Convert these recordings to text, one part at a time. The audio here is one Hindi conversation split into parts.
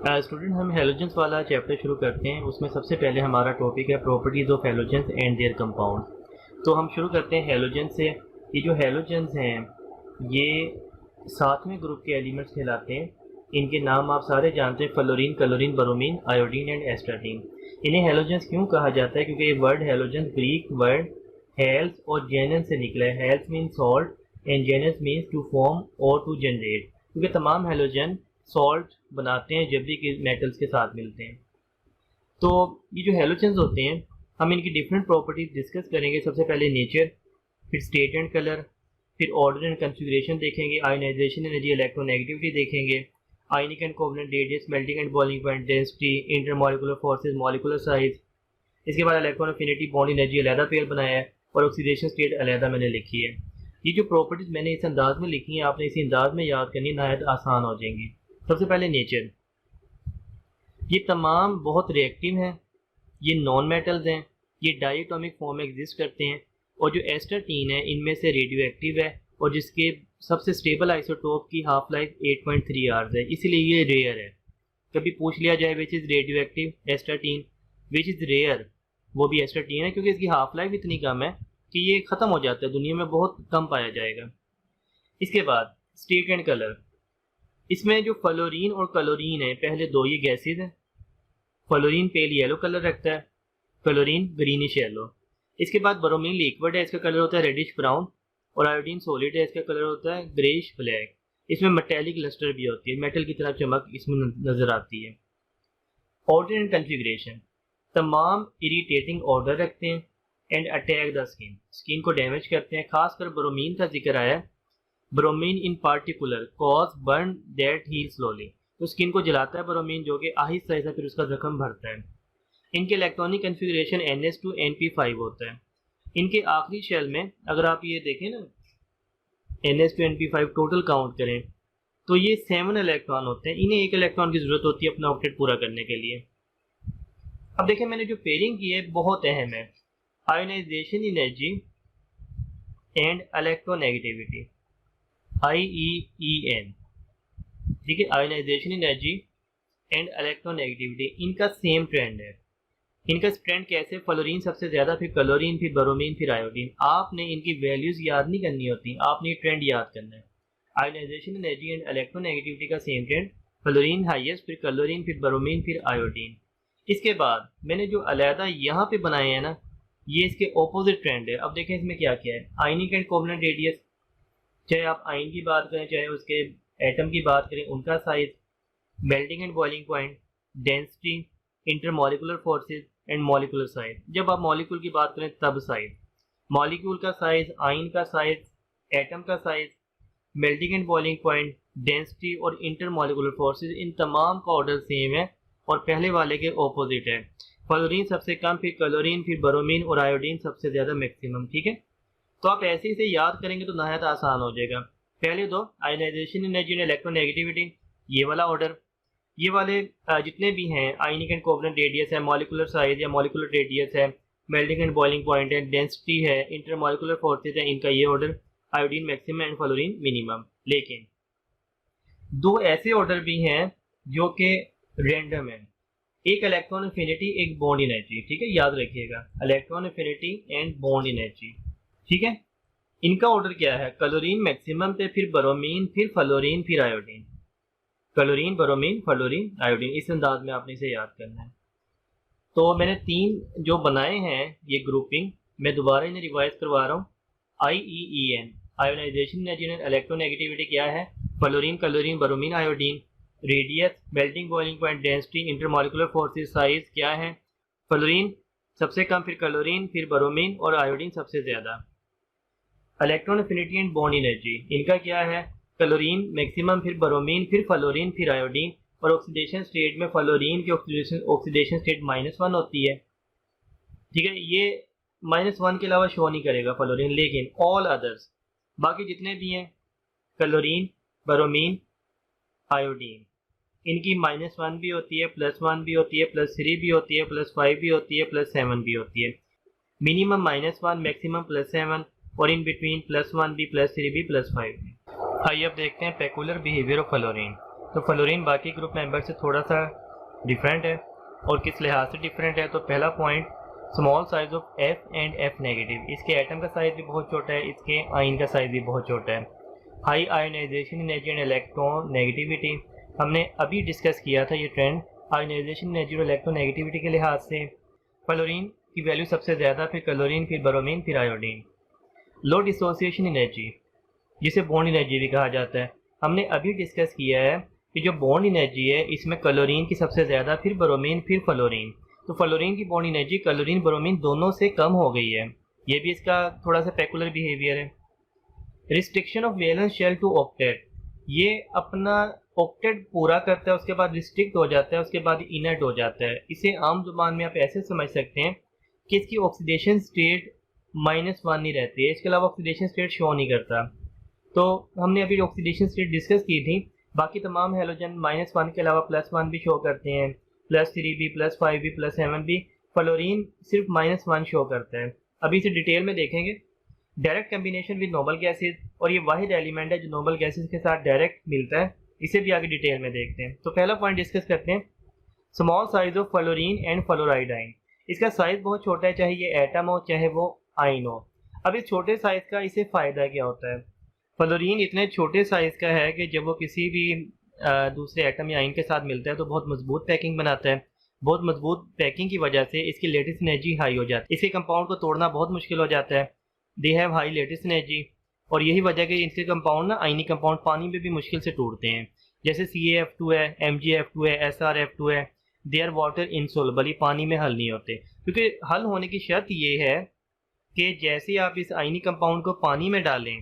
स्टूडेंट हम हेलोजेंस वाला चैप्टर शुरू करते हैं। उसमें सबसे पहले हमारा टॉपिक है properties of halogens and there compound. तो हम शुरू करते हैं हेलोजेंस से। ये जो हेलोजेंस हैं ये सातवें ग्रुप के एलिमेंट्स कहलाते हैं। इनके नाम आप सारे जानते हैं, fluorine, chlorine, bromine, iodine and astatine. इन्हें हेलोजेंस क्यों कहा जाता है? क्योंकि ये word halogens Greek word hals और जेनेस से निकला है। Hals mean salt and genes means to form और टू जनरेट, क्योंकि तमाम हेलोजन सॉल्ट बनाते हैं जब भी कि मेटल्स के साथ मिलते हैं। तो ये जो हेलोजेंस होते हैं हम इनकी डिफरेंट प्रॉपर्टीज डिस्कस करेंगे। सबसे पहले नेचर, फिर स्टेट एंड कलर, फिर ऑर्डर एंड कॉन्फ़िगरेशन देखेंगे, आयोनाइजेशन एनर्जी, इलेक्ट्रोनेगेटिविटी देखेंगे, ionic and covalent radius, melting and boiling point, density, intermolecular forces, molecular size. इसके बाद इलेक्ट्रॉन अफिनिटी, बॉन्ड एनर्जी अलहदा पेयर बनाया है और ऑक्सीडेशन स्टेट अलहदा मैंने लिखी है। ये जो प्रॉपर्टीज मैंने इस अंदाज में लिखी हैं आपने इसी अंदाज में याद करनी, नहायत आसान हो जाएंगी। सबसे पहले नेचर, ये तमाम बहुत रिएक्टिव हैं, ये नॉन मेटल्स हैं, ये डायटोमिक फॉर्म में एग्जिस्ट करते हैं और जो एस्टाटीन है इनमें से रेडियो एक्टिव है और जिसके सबसे स्टेबल आइसोटोप की हाफ लाइफ 8.3 आवर्स है, इसलिए ये रेयर है। कभी पूछ लिया जाए which is radioactive, astatine, which is rare, वो भी एस्टाटीन है, क्योंकि इसकी हाफ लाइफ इतनी कम है कि ये ख़त्म हो जाता है, दुनिया में बहुत कम पाया जाएगा। इसके बाद स्टेट एंड कलर, इसमें जो फ्लोरीन और क्लोरीन है पहले दो ये गैसेज हैं। फ्लोरीन पेल येलो कलर रखता है, क्लोरीन ग्रीनिश येलो। इसके बाद ब्रोमीन लिक्विड है, इसका कलर होता है रेडिश ब्राउन, और आयोडीन सॉलिड है, इसका कलर होता है ग्रेइश ब्लैक। इसमें मेटेलिक लस्टर भी होती है, मेटल की तरह चमक इसमें नजर आती है। ऑर्डर एंड कॉन्फ़िगरेशन, तमाम इरिटेटिंग ऑर्डर रखते हैं and attack the skin, skin को डैमेज करते हैं। खासकर ब्रोमीन का जिक्र आया, bromine in particular cause burn that heal slowly, तो स्किन को जलाता है ब्रोमीन जो कि आहिस्ता आहिस्ता फिर उसका जख्म भरता है। इनके इलेक्ट्रॉनिक कन्फिग्रेशन NS2 NP5 होता है। इनके आखिरी शेल में अगर आप ये देखें ना, NS2 NP5 टोटल काउंट करें तो ये 7 इलेक्ट्रॉन होते हैं। इन्हें एक इलेक्ट्रॉन की जरूरत होती है अपना ऑक्टेट पूरा करने के लिए। अब देखें मैंने जो पेयरिंग की है बहुत अहम है, ionisation energy and electronegativity, IEEN, ठीक है, आयोनाइजेशन एनर्जी एंड इलेक्ट्रोनेगेटिविटी, इनका सेम ट्रेंड है। इनका ट्रेंड कैसे? फ्लोरीन सबसे ज़्यादा, फिर क्लोरीन, फिर ब्रोमीन, फिर आयोडीन। आपने इनकी वैल्यूज़ याद नहीं करनी होती, आपने ये ट्रेंड याद करना है। आयोनाइजेशन एनर्जी एंड इलेक्ट्रोनेगेटिविटी का सेम ट्रेंड, फ्लोरीन हाईएस्ट, फिर क्लोरीन, फिर ब्रोमीन, फिर आयोडीन। इसके बाद मैंने जो अलहदा यहाँ पे बनाए हैं ना, ये इसके ऑपोजिट ट्रेंड है। अब देखें इसमें क्या क्या है, आयनिक एंड कोवलेंट रेडियस, चाहे आप आयन की बात करें चाहे उसके एटम की बात करें, उनका size, melting and boiling point, density, intermolecular forces and molecular size. जब आप मॉलिक्यूल की बात करें तब साइज, मॉलिक्यूल का साइज, आयन का साइज, एटम का size, melting and boiling point, density और इंटरमॉलिक्यूलर फोर्सेज, इन तमाम का ऑर्डर सेम है और पहले वाले के ऑपोजिट है। फ्लोरीन सबसे कम, फिर क्लोरीन, फिर ब्रोमीन और आयोडीन सबसे ज़्यादा मैक्सिमम। ठीक है, तो आप ऐसे ही से याद करेंगे तो नहायत आसान हो जाएगा। पहले दो, आयोनाइजेशन एनर्जी एंड इलेक्ट्रोनेगेटिविटी, ये वाला ऑर्डर। ये वाले जितने भी हैं, आयनिक एंड कोवलेंट रेडियस है, मॉलिक्यूलर साइज या मॉलिक्यूलर रेडियस है, मेल्टिंग एंड बॉइलिंग पॉइंट है, डेंसिटी है, इंटरमॉलिक्यूलर फोर्सेज है, इनका ये order, iodine maximum and fluorine minimum. लेकिन दो ऐसे ऑर्डर भी हैं जो कि रैंडम है, एक इलेक्ट्रॉन अफिनिटी, एक बॉन्ड एनर्जी। ठीक है, याद रखिएगा, electron affinity and bond energy. ठीक है, इनका ऑर्डर क्या है, क्लोरीन मैक्सिमम पे, फिर ब्रोमीन, फिर फ्लोरीन, फिर iodine. Chlorine, bromine, fluorine, iodine, इस अंदाज में आपने इसे याद करना है। तो मैंने 3 जो बनाए हैं ये ग्रुपिंग, मैं दोबारा इन्हें रिवाइज करवा रहा हूँ। IEEN, ionisation energy and electronegativity क्या है, fluorine, chlorine, bromine, iodine. Radius, melting boiling point, density, intermolecular forces, size क्या है, फ्लोरीन सबसे कम, फिर क्लोरीन, फिर ब्रोमीन और आयोडीन सबसे ज़्यादा। Electron affinity and bond energy, इनका क्या है, क्लोरीन मैक्सिमम, फिर ब्रोमीन, फिर फ्लोरीन, फिर आयोडीन। और ऑक्सीडेशन स्टेट में फ्लोरीन की ऑक्सीडेशन स्टेट -1 होती है। ठीक है, ये -1 के अलावा शो नहीं करेगा फ्लोरीन, लेकिन ऑल अदर्स बाकी जितने भी हैं, क्लोरीन, ब्रोमीन, आयोडीन, इनकी -1 भी होती है, +1 भी होती है, +3 भी होती है, +5 भी होती है, +7 भी होती है। मिनिमम -1, मैक्सिमम +7 और इन बिटवीन +1 भी, +3 भी, +5 भी। आइए अब देखते हैं पेकुलर बिहेवियर ऑफ फ्लोरीन। तो फ्लोरीन बाकी ग्रुप मेंबर से थोड़ा सा डिफरेंट है, और किस लिहाज से डिफरेंट है? तो पहला point, small size of F and F negative. इसके एटम का साइज़ भी बहुत छोटा है, इसके आयन का साइज़ भी बहुत छोटा है। High ionisation energy and electron negativity, हमने अभी डिस्कस किया था ये ट्रेंड आयोनाइजेशन एनर्जी और इलेक्ट्रॉन नेगेटिविटी के लिहाज से। फ्लोरीन की वैल्यू सबसे ज़्यादा, फिर क्लोरीन, फिर ब्रोमीन, फिर आयोडीन। लो डिसोसिएशन एनर्जी, जिसे बॉन्ड एनर्जी भी कहा जाता है, हमने अभी डिस्कस किया है कि जो बॉन्ड एनर्जी है इसमें क्लोरीन की सबसे ज़्यादा, फिर ब्रोमीन, फिर फ्लोरीन। तो फ्लोरीन की बॉन्ड एनर्जी क्लोरीन ब्रोमीन दोनों से कम हो गई है। ये भी इसका थोड़ा सा पेकुलर बिहेवियर है। Restriction of valence shell to octet, ये अपना ऑक्टेट पूरा करता है, उसके बाद रिस्ट्रिक्ट हो जाता है, उसके बाद इनर्ट हो जाता है। इसे आम जुबान में आप ऐसे समझ सकते हैं कि इसकी ऑक्सीडेशन स्टेट -1 नहीं रहती है, इसके अलावा ऑक्सीडेशन स्टेट शो नहीं करता। तो हमने अभी ऑक्सीडेशन स्टेट डिस्कस की थी, बाकी तमाम हेलोजन -1 के अलावा +1 भी शो करते हैं, +3 भी, +5 भी, +7 भी। फ्लोरीन सिर्फ -1 शो करता है। अभी इसे डिटेल में देखेंगे। Direct combination with noble gases, और ये वाहिद एलिमेंट है जो नोबल गैसेज के साथ डायरेक्ट मिलता है, इसे भी आगे डिटेल में देखते हैं। तो पहला पॉइंट डिस्कस करते हैं, small size of fluorine and fluoridine. इसका साइज बहुत छोटा है, चाहे ये एटम हो चाहे वो आयन हो। अब इस छोटे साइज का इसे फ़ायदा क्या होता है? फ्लोरीन इतने छोटे साइज का है कि जब वो किसी भी दूसरे एटम या आयन के साथ मिलता है तो बहुत मजबूत पैकिंग बनाता है। बहुत मजबूत पैकिंग की वजह से इसकी लेटेस्ट एनर्जी हाई हो जाती है, इसके कंपाउंड को तोड़ना बहुत मुश्किल हो जाता है। They have high latest energy, और यही वजह कि इनके कंपाउंड ना आयनी कंपाउंड पानी में भी मुश्किल से टूटते हैं। जैसे CaF2 है, MgF2 है, SrF2 है, दे आर वाटर इनसोल्युबल, पानी में हल नहीं होते। क्योंकि हल होने की शर्त ये है कि जैसे आप इस आयनी कंपाउंड को पानी में डालें,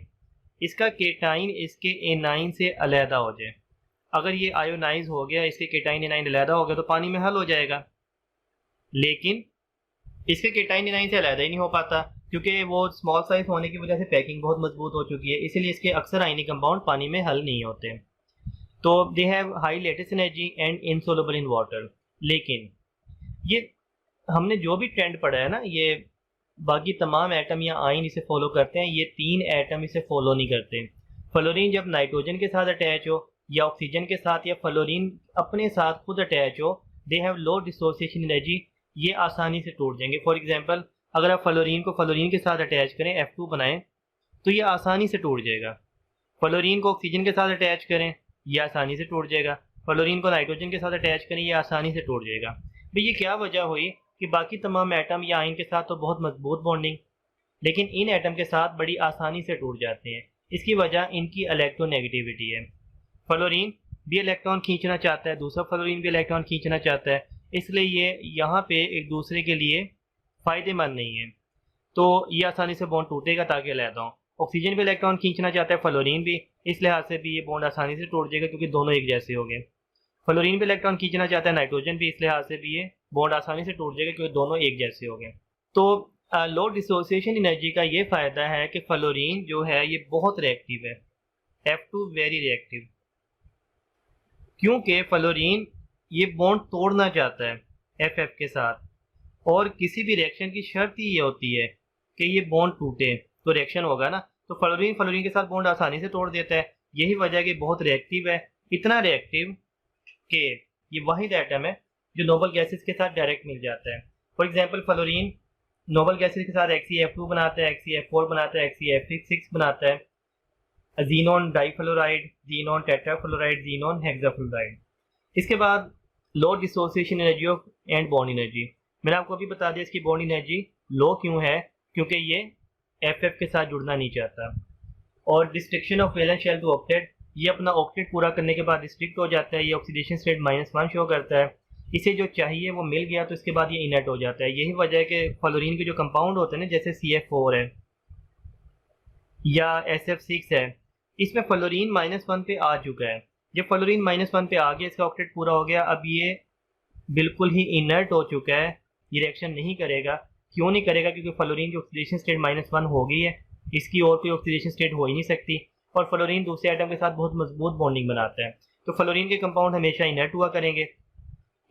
इसका केटाइन इसके एनाइन से अलहदा हो जाए। अगर ये आयोनाइज हो गया, इसके केटाइन एनाइन अलहदा हो गया, तो पानी में हल हो जाएगा। लेकिन इसके केटाइन एनाइन से अलहदा ही नहीं हो पाता, क्योंकि वो स्मॉल साइज होने की वजह से पैकिंग बहुत मजबूत हो चुकी है, इसलिए इसके अक्सर आयनी कंपाउंड पानी में हल नहीं होते। तो they have high latest energy and insoluble in water. लेकिन ये हमने जो भी ट्रेंड पढ़ा है ना, ये बाकी तमाम एटम या आयन इसे फॉलो करते हैं, ये 3 एटम इसे फॉलो नहीं करते। फ्लोरीन जब नाइट्रोजन के साथ अटैच हो या ऑक्सीजन के साथ, या फ्लोरीन अपने साथ खुद अटैच हो, they have low dissociation energy, ये आसानी से टूट जाएंगे। फॉर एग्जांपल, अगर आप फ्लोरीन को फ्लोरीन के साथ अटैच करें, F2 बनाएं, तो ये आसानी से टूट जाएगा। फ्लोरीन को ऑक्सीजन के साथ अटैच करें, ये आसानी से टूट जाएगा। फ्लोरीन को नाइट्रोजन के साथ अटैच करें, ये आसानी से टूट जाएगा। भाई ये क्या वजह हुई कि बाकी तमाम एटम या आयन के साथ तो बहुत मजबूत बॉन्डिंग, लेकिन इन एटम के साथ बड़ी आसानी से टूट जाते हैं। इसकी वजह इनकी इलेक्ट्रोनेगेटिविटी है। फ्लोरीन भी इलेक्ट्रॉन खींचना चाहता है, दूसरा फ्लोरीन भी इलेक्ट्रॉन खींचना चाहता है, इसलिए ये यहाँ पे एक दूसरे के लिए फ़ायदेमंद नहीं है। तो ये आसानी से बॉन्ड टूटेगा ताकि अलहदा हो। ऑक्सीजन भी इलेक्ट्रॉन खींचना चाहता है, फ्लोरीन भी, इस लिहाज से भी ये बॉन्ड आसानी से टूट जाएगा क्योंकि दोनों एक जैसे हो गए। फ्लोरीन भी इलेक्ट्रॉन खींचना चाहता है, नाइट्रोजन भी, इस लिहाज से भी ये बॉन्ड आसानी से टूट जाएगा क्योंकि दोनों एक जैसे हो गए। तो लो डिसोसिएशन एनर्जी का ये फ़ायदा है कि फ्लोरीन जो है ये बहुत रिएक्टिव है, F2 वेरी रिएक्टिव, क्योंकि फ्लोरीन ये बॉन्ड तोड़ना चाहता है FF के साथ, और किसी भी रिएक्शन की शर्त ही ये होती है कि ये बॉन्ड टूटे तो रिएक्शन होगा ना। तो फ्लोरीन फ्लोरीन के साथ बॉन्ड आसानी से तोड़ देता है, यही वजह है कि बहुत रिएक्टिव है, इतना रिएक्टिव कि ये वाहिद एटम है जो नोबल गैसेस के साथ डायरेक्ट मिल जाता है। For example, fluorine noble gases के साथ XeF2 बनाता है, XeF4 बनाता है, XeF6 बनाता है, xenon difluoride, xenon tetrafluoride, xenon hexafluoride. इसके बाद low dissociation energy of and bond energy, मैंने आपको अभी बता दिया इसकी बॉन्ड एनर्जी लो क्यों है, क्योंकि ये FF के साथ जुड़ना नहीं चाहता। और restriction of valence shell to octet, ये अपना ऑक्टेट पूरा करने के बाद डिस्ट्रिक्ट हो जाता है, ये ऑक्सीडेशन स्टेट -1 शो करता है, इसे जो चाहिए वो मिल गया तो इसके बाद ये इनर्ट हो जाता है। यही वजह है कि फ्लोरीन के जो कंपाउंड होते हैं ना, जैसे CF4 है या SF6 है, इसमें फ्लोरीन -1 पे आ चुका है। जब फ्लोरीन -1 पे आ गया, इसका ऑक्टेट पूरा हो गया, अब ये बिल्कुल ही इनर्ट हो चुका है, ये रिएक्शन नहीं करेगा। क्यों नहीं करेगा? क्योंकि फ्लोरीन की ऑक्सीडेशन स्टेट -1 हो गई है, इसकी और कोई ऑक्सीडेशन स्टेट हो ही नहीं सकती, और फ्लोरीन दूसरे एटम के साथ बहुत मजबूत बॉन्डिंग बनाता है। तो फ्लोरीन के कंपाउंड हमेशा इनर्ट हुआ करेंगे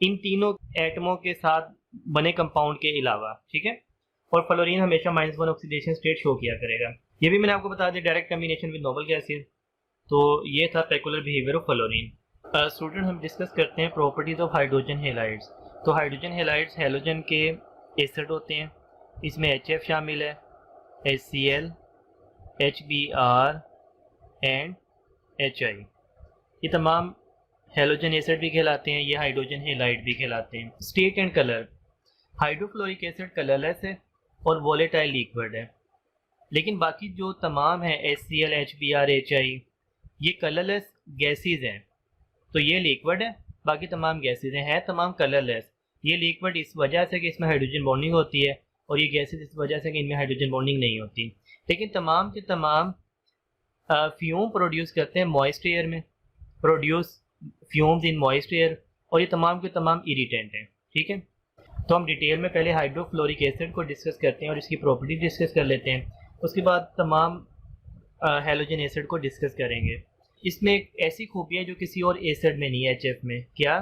इन तीनों एटमों के साथ बने कंपाउंड के अलावा, ठीक है। और फ्लोरीन हमेशा -1 ऑक्सीडेशन स्टेट शो किया करेगा। ये भी मैंने आपको बता दिया, direct combination with noble gases. तो ये था peculiar behaviour of fluorine. Student हम डिस्कस करते हैं प्रॉपर्टीज़ ऑफ हाइड्रोजन हेलाइड्स। तो हाइड्रोजन हेलाइड्स हैलोजन के एसिड होते हैं। इसमें HF शामिल है, HCl, HBr एंड HI। ये तमाम हैलोजन एसिड भी कहलाते हैं, ये हाइड्रोजन हेलाइड भी कहलाते हैं। State and colour, hydrofluoric acid colourless है और वोलेटाइल लिक्विड है, लेकिन बाकी जो तमाम है HCl, HBr, HI ये कलरलेस गैसेज हैं। तो ये लिक्विड है, बाकी तमाम गैसेज हैं तमाम कलरलेस। ये लिक्विड इस वजह से कि इसमें हाइड्रोजन बॉन्डिंग होती है, और ये गैसेज इस वजह से कि इनमें हाइड्रोजन बॉन्डिंग नहीं होती। लेकिन तमाम के तमाम फ्यूम प्रोड्यूस करते हैं मॉइस्ट एयर में, produce fumes in moist air, और ये तमाम के तमाम इरिटेंट हैं। ठीक है, तो हम डिटेल में पहले हाइड्रोफ्लोरिक एसिड को डिस्कस करते हैं और इसकी प्रॉपर्टी डिस्कस कर लेते हैं। उसके बाद तमाम हैलोजन एसिड को डिस्कस करेंगे। इसमें एक ऐसी खूबी है जो किसी और एसिड में नहीं है, HF में। क्या?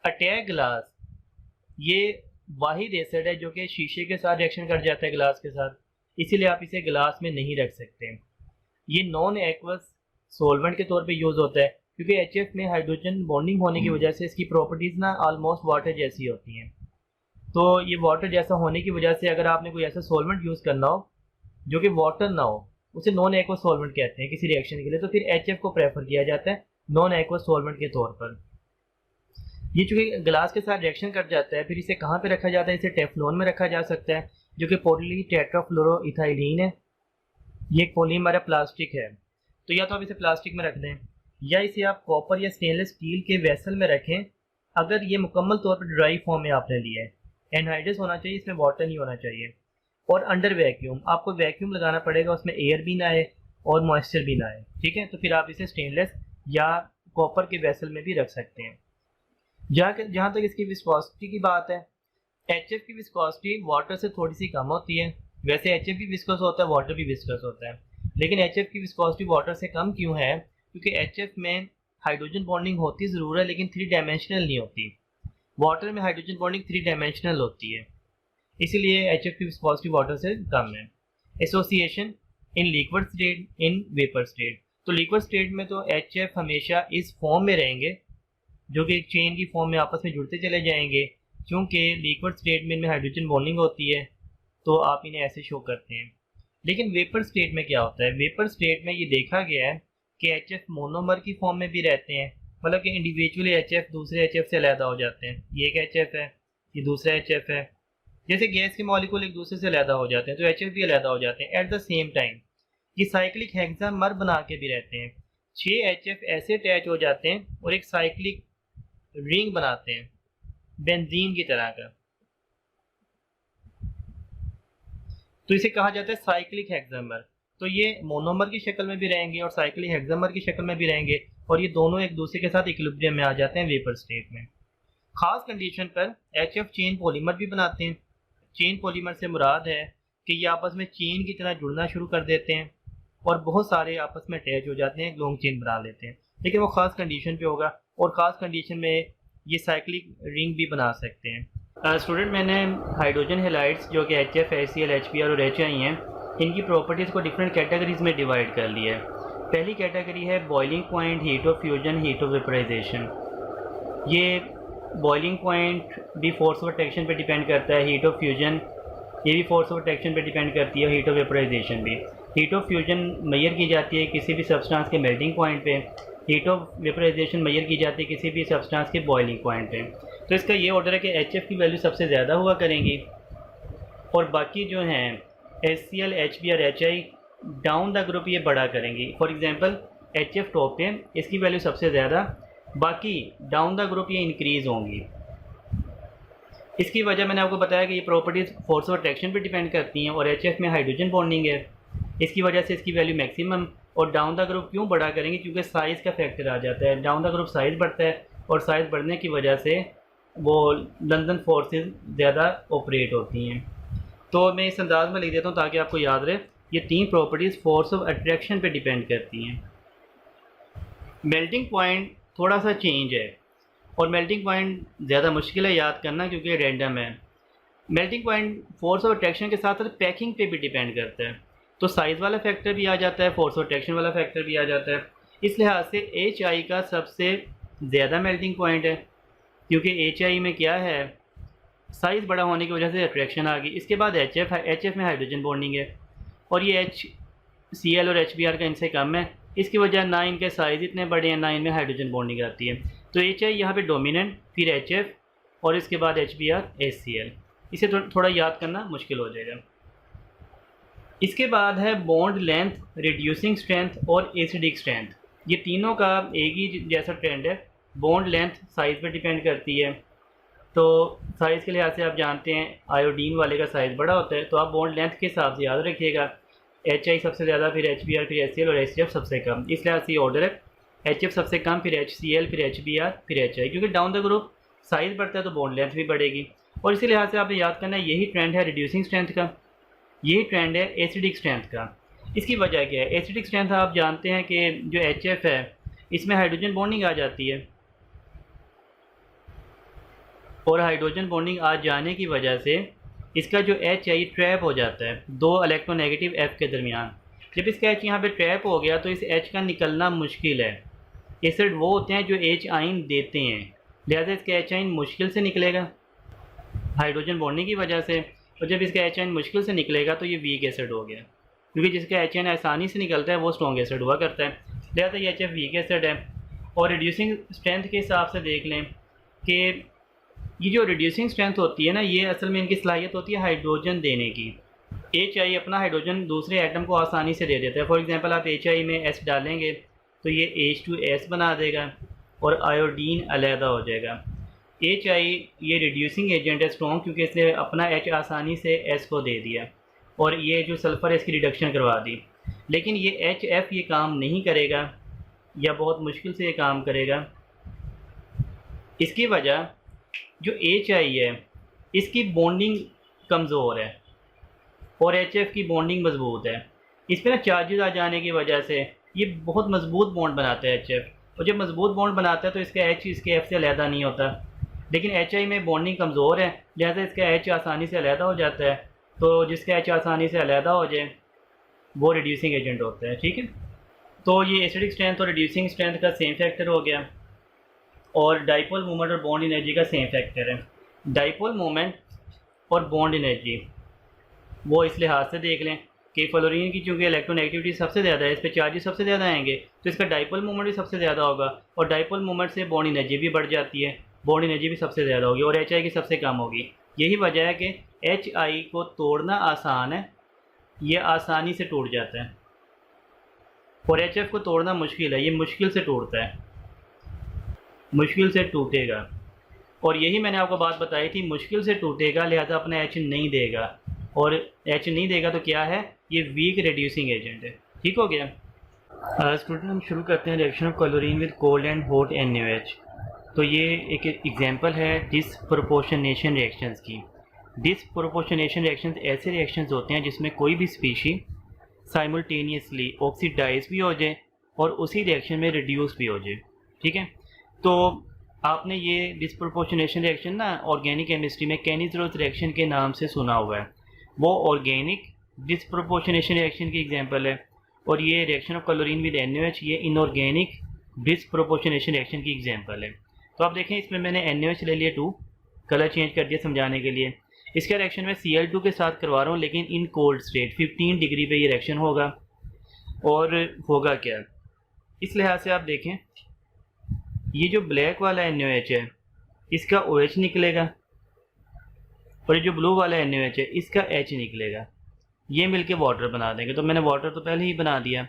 अटैक ग्लास, ये वाहिद एसिड है जो कि शीशे के साथ रिएक्शन कर जाता है ग्लास के साथ, इसीलिए आप इसे ग्लास में नहीं रख सकते। ये नॉन एक्वस सॉल्वेंट के तौर पे यूज़ होता है, क्योंकि HF में हाइड्रोजन बॉन्डिंग होने की वजह से इसकी प्रॉपर्टीज़ ना ऑलमोस्ट वाटर जैसी होती हैं। तो ये वाटर जैसा होने की वजह से अगर आपने कोई ऐसा सॉल्वेंट यूज़ करना हो जो कि वाटर ना हो, उसे नॉन एक्वस सॉल्वेंट कहते हैं किसी रिएक्शन के लिए, तो फिर HF को प्रेफर किया जाता है नॉन एक्वस सॉल्वेंट के तौर पर। ये चूँकि ग्लास के साथ रिएक्शन कर जाता है, फिर इसे कहाँ पे रखा जाता है? इसे टेफ्लॉन में रखा जा सकता है, जो कि पॉली टेट्राफ्लोरोइथाइलीन है। ये एक पॉलीमर प्लास्टिक है, तो या तो आप इसे प्लास्टिक में रख दें, या इसे आप कॉपर या स्टेनलेस स्टील के वेसल में रखें, अगर ये मुकम्मल तौर पर ड्राई फॉर्म में आपने लिया है। एनहाइड्रस होना चाहिए, इसमें वाटर नहीं होना चाहिए। और अंडर वैक्यूम, आपको वैक्यूम लगाना पड़ेगा, उसमें एयर भी ना आए और मॉइस्चर भी ना आए। ठीक है, तो फिर आप इसे स्टेनलेस या कॉपर के वेसल में भी रख सकते हैं। जहाँ तक इसकी विस्कोसिटी की बात है, HF की विस्कोसिटी वाटर से थोड़ी सी कम होती है। वैसे HF भी विस्कस होता है, वाटर भी विस्कस होता है, लेकिन HF की विस्कोसिटी वाटर से कम क्यों है? क्योंकि HF में हाइड्रोजन बॉन्डिंग होती ज़रूर है, लेकिन 3 डायमेंशनल नहीं होती। वाटर में हाइड्रोजन बॉन्डिंग 3 डायमेंशनल होती है, इसीलिए HF की विस्कोसिटी वाटर से कम है। Association in liquid state, in vapour state, तो लिक्विड स्टेट में तो HF हमेशा इस फॉर्म में रहेंगे जो कि एक चेन की फॉर्म में आपस में जुड़ते चले जाएंगे। क्योंकि लिक्विड स्टेट में इनमें हाइड्रोजन बॉन्डिंग होती है, तो आप इन्हें ऐसे शो करते हैं। लेकिन वेपर स्टेट में क्या होता है? वेपर स्टेट में ये देखा गया है कि HF मोनोमर की फॉर्म में भी रहते हैं, मतलब कि इंडिविजुअली HF दूसरे HF से अलग हो जाते हैं। ये एक HF है, ये दूसरा HF है। जैसे गैस के मॉलिक्यूल एक दूसरे से अलग हो जाते हैं, तो HF भी अलग हो जाते हैं। एट द सेम टाइम ये साइक्लिक हेक्सामर बना के भी रहते हैं। 6 HF ऐसे अटैच हो जाते हैं और एक साइक्लिक रिंग बनाते हैं, बेंजीन की तरह का। तो इसे कहा जाता है साइक्लिक हेक्सामर। तो ये मोनोमर की शक्ल में भी रहेंगे और साइक्लिक हेक्सामर की शक्ल में भी रहेंगे, और ये दोनों एक दूसरे के साथ इक्विलिब्रियम में आ जाते हैं वेपर स्टेट में। खास कंडीशन पर HF चेन पॉलीमर भी बनाते हैं। चेन पॉलीमर से मुराद है कि ये आपस में चेन की तरह जुड़ना शुरू कर देते हैं और बहुत सारे आपस में अटैच हो जाते हैं, लॉन्ग चेन बना लेते हैं। लेकिन वो ख़ास कंडीशन पे होगा, और ख़ास कंडीशन में ये साइक्लिक रिंग भी बना सकते हैं। स्टूडेंट, मैंने हाइड्रोजन हेलाइड्स जो कि HF, HCl, HBr और HI हैं, इनकी प्रॉपर्टीज़ को डिफरेंट कैटेगरीज में डिवाइड कर लिया है। पहली कैटेगरी है boiling point, heat of fusion, heat of vaporisation. ये बॉइलिंग पॉइंट भी फोर्स ऑफ अट्रैक्शन पे डिपेंड करता है, हीट ऑफ फ्यूजन ये भी फोर्स ऑफ अट्रैक्शन पे डिपेंड करती है, हीट ऑफ वेपराइजेशन भी। हीट ऑफ फ्यूजन मेजर की जाती है किसी भी सब्सटेंस के मेल्टिंग पॉइंट पे, हीट ऑफ वेपराइजेशन मेजर की जाती है किसी भी सब्सटेंस के बॉइलिंग पॉइंट पे। तो इसका ये ऑर्डर है कि HF की वैल्यू सबसे ज़्यादा हुआ करेंगी, और बाकी जो हैं HCl, HBr, HI down the group ये बढ़ा करेंगी। फॉर एग्जांपल HF टॉप पे, इसकी वैल्यू सबसे ज़्यादा, बाकी डाउन द ग्रुप ये इंक्रीज़ होंगी। इसकी वजह मैंने आपको बताया कि ये प्रॉपर्टीज़ फोर्स ऑफ अट्रैक्शन पे डिपेंड करती हैं, और HF में हाइड्रोजन बॉन्डिंग है, इसकी वजह से इसकी वैल्यू मैक्सिमम। और डाउन द ग्रुप क्यों बढ़ा करेंगे? क्योंकि साइज़ का फैक्टर आ जाता है। डाउन द ग्रुप साइज़ बढ़ता है, और साइज़ बढ़ने की वजह से वो लंदन फोर्सेस ज़्यादा ऑपरेट होती हैं। तो मैं इस अंदाज में लिख देता हूँ ताकि आपको याद रहे। ये 3 प्रॉपर्टीज़ फोर्स ऑफ अट्रैक्शन पे डिपेंड करती हैं। मेल्टिंग पॉइंट थोड़ा सा चेंज है, और मेल्टिंग पॉइंट ज़्यादा मुश्किल है याद करना क्योंकि रैंडम है। Melting point force of attraction के साथ साथ पैकिंग पे भी डिपेंड करता है। तो साइज़ वाला फैक्टर भी आ जाता है, फोर्स ऑफ अट्रैक्शन वाला फैक्टर भी आ जाता है। इस लिहाज से एच आई का सबसे ज़्यादा मेल्टिंग पॉइंट है, क्योंकि एच आई में क्या है, साइज़ बड़ा होने की वजह से अट्रैक्शन आ गई। इसके बाद एच एफ में हाइड्रोजन बॉन्डिंग है, और ये एच सी एल और एच बी आर का इनसे कम है। इसकी वजह ना इनके साइज़ इतने बड़े हैं, ना इनमें हाइड्रोजन बॉन्डिंग आती है। तो एच आई यहाँ पर डोमिनेंट, फिर एच एफ, और इसके बाद H B R, H C L. इसे थोड़ा याद करना मुश्किल हो जाएगा। इसके बाद है बॉन्ड लेंथ, रिड्यूसिंग स्ट्रेंथ और एसिडिक स्ट्रेंथ। ये तीनों का एक ही जैसा ट्रेंड है। बॉन्ड लेंथ साइज़ पर डिपेंड करती है, तो साइज़ के लिहाज से आप जानते हैं आयोडीन वाले का साइज़ बड़ा होता है, तो आप बॉन्ड लेंथ के हिसाब से याद रखिएगा। एच आई सबसे ज़्यादा, फिर एच बी आर, फिर एच सी एल, और एच सी एफ सबसे कम। इस लिहाज से ये ऑर्डर है, एच एफ सबसे कम, फिर एच सी एल, फिर एच बी आर, फिर एच आई। क्योंकि डाउन द ग्रुप साइज़ बढ़ता है तो बॉन्ड लेंथ भी बढ़ेगी। और इसी लिहाज से आपने याद करना है, यही ट्रेंड है रिड्यूसिंग स्ट्रेंथ का, यही ट्रेंड है एसिडिक स्ट्रेंथ का। इसकी वजह क्या है? एसिडिक स्ट्रेंथ आप जानते हैं कि जो एच एफ है इसमें हाइड्रोजन बॉन्डिंग आ जाती है, और हाइड्रोजन बॉन्डिंग आ जाने की वजह से इसका जो एच आई ट्रैप हो जाता है दो इलेक्ट्रोनेगेटिव एफ के दरमियान। जब इसका एच यहाँ पे ट्रैप हो गया तो इस एच का निकलना मुश्किल है। एसिड वो होते हैं जो एच आइन देते हैं, लिहाजा इसका एच आइन मुश्किल से निकलेगा हाइड्रोजन बॉन्डिंग की वजह से। और जब इसका एच आइन मुश्किल से निकलेगा तो ये वीक एसिड हो गया, क्योंकि जिसका एच आइन आसानी से निकलता है वो स्ट्रॉन्ग एसिड हुआ करता है, लिहाजा ये एच एफ वीक एसिड है। और रिड्यूसिंग स्ट्रेंथ के हिसाब से देख लें कि ये जो रिड्यूसिंग स्ट्रेंथ होती है ना, ये असल में इनकी सलाहियत होती है हाइड्रोजन देने की। एच आई अपना हाइड्रोजन दूसरे एटम को आसानी से दे देता है। फॉर एग्जांपल आप एच आई में एस डालेंगे तो ये H2S बना देगा और आयोडीन अलहदा हो जाएगा। एच आई ये रिड्यूसिंग एजेंट है स्ट्रॉन्ग, क्योंकि इसने अपना H आसानी से S को दे दिया और ये जो सल्फ़र है इसकी रिडक्शन करवा दी। लेकिन ये HF ये काम नहीं करेगा, या बहुत मुश्किल से ये काम करेगा। इसकी वजह जो एच आई है इसकी बॉन्डिंग कमज़ोर है और एच एफ की बॉन्डिंग मजबूत है। इस पर ना चार्जेस आ जाने की वजह से ये बहुत मजबूत बॉन्ड बनाता है एच एफ, और जब मजबूत बॉन्ड बनाता है तो इसका एच इसके एफ से अलहदा नहीं होता। लेकिन एच आई में बॉन्डिंग कमज़ोर है, लिहाजा इसका एच आसानी से अलहदा हो जाता है। तो जिसका एच आसानी से अलहदा हो जाए वो रिड्यूसिंग एजेंट होता है। ठीक है, तो ये एसिडिक स्ट्रेंथ और रिड्यूसिंग स्ट्रेंथ का सेम फैक्टर हो गया, और डाइपोल मोमेंट और बॉन्ड एनर्जी का सेम फैक्टर है। डाइपोल मोमेंट और बॉन्ड एनर्जी वो इस लिहाज से देख लें कि फ्लोरीन की चूँकि इलेक्ट्रोनेगेटिविटी सबसे ज़्यादा है, इस पर चार्जेस सबसे ज़्यादा आएंगे, तो इसका डाइपोल मोमेंट भी सबसे ज़्यादा होगा, और डाइपोल मोमेंट से बॉन्ड एनर्जी भी बढ़ जाती है, बॉन्ड एनर्जी भी सबसे ज़्यादा होगी, और एच आई की सबसे कम होगी। यही वजह है कि एच आई को तोड़ना आसान है, ये आसानी से टूट जाता है, और एच एफ को तोड़ना मुश्किल है, ये मुश्किल से टूटता है, मुश्किल से टूटेगा। और यही मैंने आपको बात बताई थी, मुश्किल से टूटेगा, लिहाजा अपना एच नहीं देगा, और एच नहीं देगा तो क्या है, ये वीक रिड्यूसिंग एजेंट है। ठीक हो गया। स्टूडेंट हम शुरू करते हैं reaction of chlorine with cold and hot NaOH। तो ये एक एग्जांपल है डिसप्रोपोर्शनेशन रिएक्शंस की। डिसप्रोपोर्शनेशन रिएक्शंस ऐसे रिएक्शंस होते हैं जिसमें कोई भी स्पीशी साइमल्टेनियसली ऑक्सीडाइज भी हो जाए और उसी रिएक्शन में रिड्यूस भी हो जाए। ठीक है, तो आपने ये डिसप्रोपोर्शनेशन रिएक्शन ना ऑर्गेनिक केमिस्ट्री में कैनिज़रोथ रिएक्शन के नाम से सुना हुआ है। वो ऑर्गेनिक डिसप्रोपोर्शनेशन रिएक्शन की एग्जांपल है, और ये reaction of chlorine with NaOH ये इनऑर्गेनिक डिसप्रोपोर्शनेशन रिएक्शन की एग्जांपल है। तो आप देखें इसमें मैंने NaOH ले लिया 2, कलर चेंज कर दिया समझाने के लिए। इसका रिएक्शन मैं Cl2 के साथ करवा रहा हूँ, लेकिन इन कोल्ड स्टेट 15 डिग्री पे ये रिएक्शन होगा। और होगा क्या, इस लिहाज से आप देखें, ये जो ब्लैक वाला NaOH है इसका OH निकलेगा, और ये जो ब्लू वाला NaOH है इसका H निकलेगा, ये मिलके वाटर बना देंगे। तो मैंने वाटर तो पहले ही बना दिया,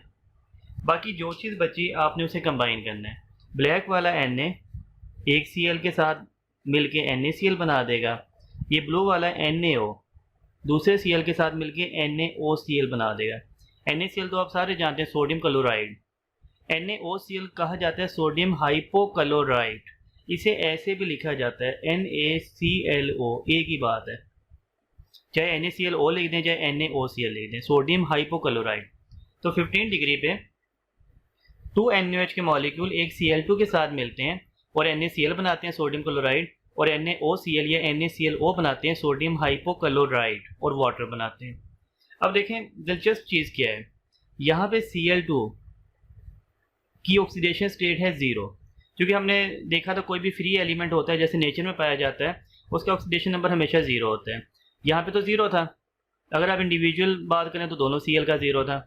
बाकी जो चीज़ बची आपने उसे कंबाइन करना है। ब्लैक वाला Na एक Cl के साथ मिलके NaCl बना देगा, ये ब्लू वाला NaO दूसरे Cl के साथ मिलके NaOCl बना देगा। NaCl तो आप सारे जानते हैं सोडियम क्लोराइड, NaOCl कहा जाता है सोडियम हाइपोक्लोराइड, इसे ऐसे भी लिखा जाता है NaClO, एक ही बात है, चाहे NaClO लिख दें चाहे NaOCl लिख दें, सोडियम हाइपोक्लोराइड। तो 15 डिग्री पे 2 NaOH के मॉलिक्यूल एक Cl2 के साथ मिलते हैं और NaCl बनाते हैं सोडियम क्लोराइड, और NaOCl या NaClO बनाते हैं सोडियम हाइपोक्लोराइड और वाटर बनाते हैं। अब देखें दिलचस्प चीज़ क्या है, यहाँ पे Cl2 की ऑक्सीडेशन स्टेट है ज़ीरो, क्योंकि हमने देखा था कोई भी फ्री एलिमेंट होता है जैसे नेचर में पाया जाता है उसका ऑक्सीडेशन नंबर हमेशा ज़ीरो होता है। यहाँ पे तो ज़ीरो था, अगर आप इंडिविजुअल बात करें तो दोनों Cl का ज़ीरो था।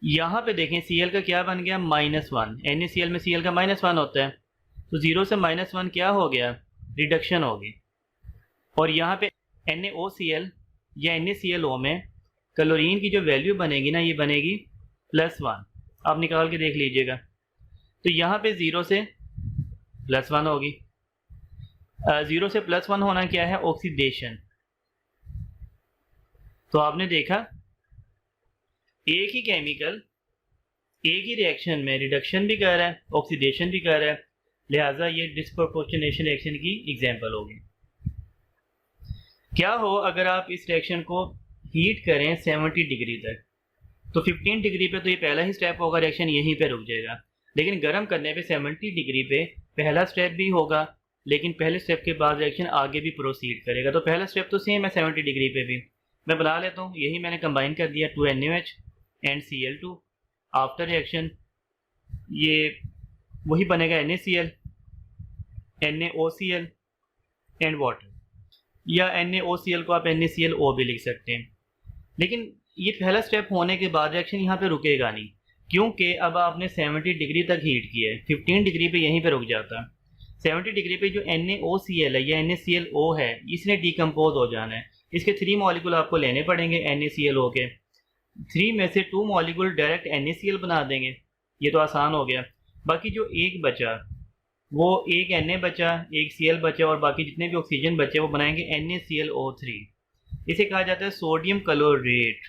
यहाँ पे देखें Cl का क्या बन गया -1, NaCl में Cl का -1 होता है, तो ज़ीरो से -1 क्या हो गया, रिडक्शन हो गई। और यहाँ पे NaOCl या NaClO में क्लोरीन की जो वैल्यू बनेगी ना, ये बनेगी +1, आप निकाल के देख लीजिएगा। तो यहाँ पे ज़ीरो से +1 होगी। ज़ीरो से +1 होना क्या है, ऑक्सीडेशन। तो आपने देखा एक ही केमिकल एक ही रिएक्शन में रिडक्शन भी कर रहा है, ऑक्सीडेशन भी कर रहा है, लिहाजा ये डिस्प्रोपोर्शनेशन रिएक्शन की एग्जांपल होगी। क्या हो अगर आप इस रिएक्शन को हीट करें 70 डिग्री तक, तो 15 डिग्री पे तो ये पहला ही स्टेप होगा, रिएक्शन यहीं पे रुक जाएगा। लेकिन गर्म करने पे 70 डिग्री पे पहला स्टेप भी होगा, लेकिन पहले स्टेप के बाद रिएक्शन आगे भी प्रोसीड करेगा। तो पहला स्टेप तो सेम है 70 डिग्री पे भी, मैं बना लेता हूँ, यही मैंने कंबाइन कर दिया 2NaOH and Cl2। After reaction ये वही बनेगा NaCl, NaOCl एंड वाटर, या NaOCl को आप NaClO भी लिख सकते हैं। लेकिन ये पहला स्टेप होने के बाद रिएक्शन यहाँ पे रुकेगा नहीं, क्योंकि अब आपने 70 डिग्री तक हीट किया है, 15 डिग्री पे यहीं पे रुक जाता है। 70 डिग्री पे जो NaOCl है या NaClO है, इसने डिकम्पोज हो जाना है। इसके 3 मॉलिक्यूल आपको लेने पड़ेंगे NaClO के, 3 में से 2 मॉलिक्यूल डायरेक्ट NaCl बना देंगे, ये तो आसान हो गया। बाकी जो एक बचा वो एक Na बचा, एक Cl बचा, और बाकी जितने भी ऑक्सीजन बचे वो बनाएंगे NaClO3। इसे कहा जाता है सोडियम क्लोरेट।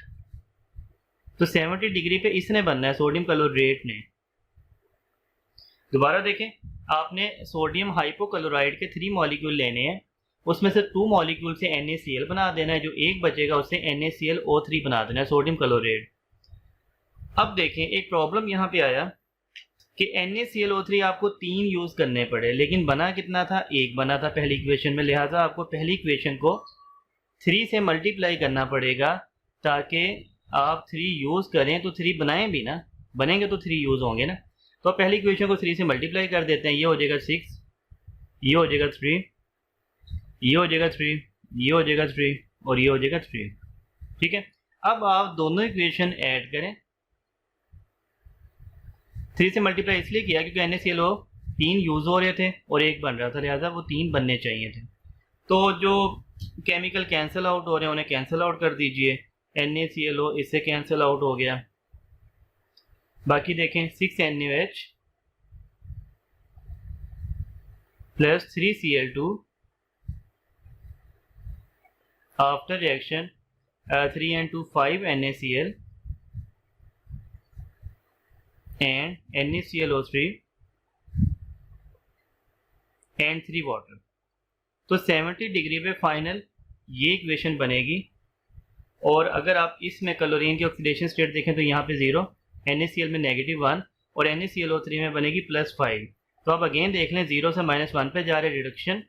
तो 70 डिग्री पे इसने बनना है, सोडियम क्लोरेट ने। दोबारा देखें, आपने सोडियम हाइपोक्लोराइड के 3 मॉलिक्यूल लेने हैं, उसमें से 2 मॉलिक्यूल से NaCl बना देना है, जो एक बचेगा उससे NaClO3 बना देना है, सोडियम क्लोराइड। अब देखें एक प्रॉब्लम यहाँ पे आया कि NaClO3 आपको 3 यूज़ करने पड़े, लेकिन बना कितना था, एक बना था पहली इक्वेशन में, लिहाजा आपको पहली इक्वेशन को 3 से मल्टीप्लाई करना पड़ेगा ताकि आप 3 यूज़ करें तो 3 बनाएं भी ना, बनेंगे तो 3 यूज़ होंगे ना। तो पहली इक्वेशन को 3 से मल्टीप्लाई कर देते हैं, ये हो जाएगा 6, ये हो जाएगा 3, ये हो जाएगा 3, ये हो जाएगा 3 और ये हो जाएगा 3। ठीक है, अब आप दोनों इक्वेशन ऐड करें। 3 से मल्टीप्लाई इसलिए किया क्योंकि NaClO 3 यूज़ हो रहे थे और एक बन रहा था, लिहाजा वो 3 बनने चाहिए थे। तो जो केमिकल कैंसिल आउट हो रहे हैं उन्हें कैंसिल आउट कर दीजिए, NaClO इससे कैंसिल आउट हो गया। बाकी देखें 6NaOH plus 3Cl2 after reaction 3 and 2 5 NaCl and NaClO3 and 3 water. तो 70 डिग्री पे फाइनल ये इक्वेशन बनेगी। और अगर आप इसमें क्लोरीन की ऑक्सीडेशन स्टेट देखें तो यहाँ पे 0, NaCl में -1 और NaClO3 में बनेगी +5। तो आप अगेन देख लें, 0 से -1 पे जा रहा है रिडक्शन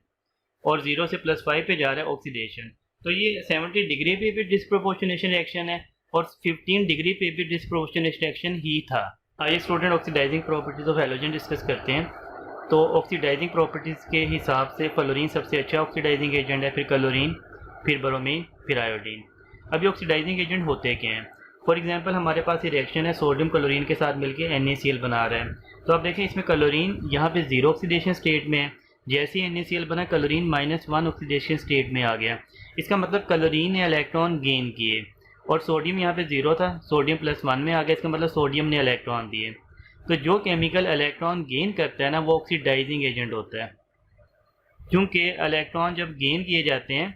और 0 से +5 पे जा रहा है ऑक्सीडेशन। तो ये 70 डिग्री पे भी डिस्प्रोपोर्शनेशन रिएक्शन है और 15 डिग्री पे भी डिस्प्रोपोर्शनेशन रिएक्शन ही था। आइए student oxidising properties of halogen discuss करते हैं। तो ऑक्सीडाइजिंग प्रॉपर्टीज़ के हिसाब से फ्लोरीन सबसे अच्छा ऑक्सीडाइजिंग एजेंट है, फिर क्लोरीन, फिर ब्रोमीन, फिर आयोडीन। अब ये ऑक्सीडाइजिंग एजेंट होते क्या हैं? फॉर एग्जांपल हमारे पास ये रिएक्शन है, सोडियम क्लोरीन के साथ मिलकर NaCl बना रहा है। तो आप देखें इसमें क्लोरीन यहाँ पे 0 ऑक्सीडेशन स्टेट में है, जैसे ही NaCl बना क्लोरीन -1 ऑक्सीडेशन स्टेट में आ गया। इसका मतलब क्लोरीन ने इलेक्ट्रॉन गेन किए और सोडियम यहाँ पे 0 था, सोडियम +1 में आ गया, इसका मतलब सोडियम ने इलेक्ट्रॉन दिए। तो जो केमिकल इलेक्ट्रॉन गेन करता है ना वो ऑक्सीडाइजिंग एजेंट होता है, क्योंकि इलेक्ट्रॉन जब गेन किए जाते हैं